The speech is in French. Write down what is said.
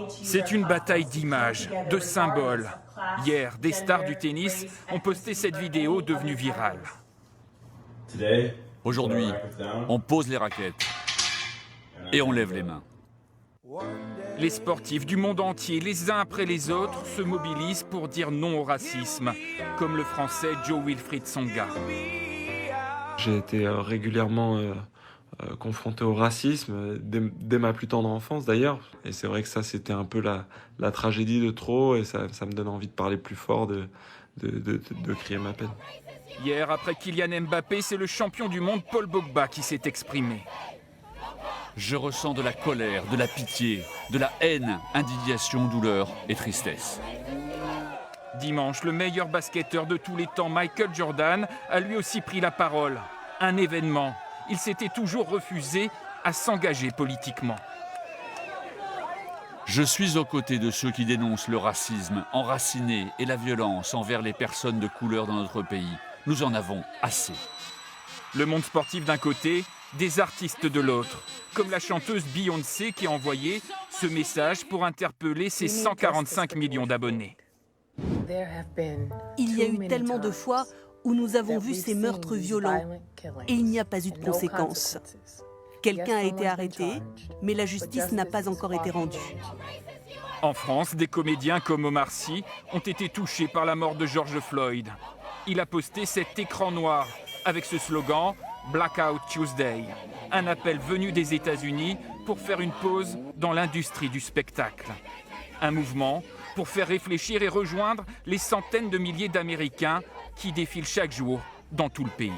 C'est une bataille d'images, de symboles. Hier, des stars du tennis ont posté cette vidéo devenue virale. Aujourd'hui, on pose les raquettes et on lève les mains. Les sportifs du monde entier, les uns après les autres, se mobilisent pour dire non au racisme, comme le Français Joe Wilfried Tsonga. J'ai été régulièrement confronté au racisme, dès ma plus tendre enfance d'ailleurs. Et c'est vrai que ça, c'était un peu la tragédie de trop, et ça me donne envie de parler plus fort, de crier ma peine. Hier, après Kylian Mbappé, c'est le champion du monde Paul Pogba qui s'est exprimé. Je ressens de la colère, de la pitié, de la haine, indignation, douleur et tristesse. Dimanche, le meilleur basketteur de tous les temps, Michael Jordan, a lui aussi pris la parole. Un événement. Il s'était toujours refusé à s'engager politiquement. Je suis aux côtés de ceux qui dénoncent le racisme enraciné et la violence envers les personnes de couleur dans notre pays. Nous en avons assez. Le monde sportif d'un côté, des artistes de l'autre, comme la chanteuse Beyoncé qui a envoyé ce message pour interpeller ses 145 millions d'abonnés. Il y a eu tellement de fois où nous avons vu ces meurtres violents et il n'y a pas eu de conséquences. Quelqu'un a été arrêté, mais la justice n'a pas encore été rendue. En France, des comédiens comme Omar Sy ont été touchés par la mort de George Floyd. Il a posté cet écran noir avec ce slogan « Blackout Tuesday », un appel venu des États-Unis pour faire une pause dans l'industrie du spectacle. Un mouvement pour faire réfléchir et rejoindre les centaines de milliers d'Américains qui défilent chaque jour dans tout le pays.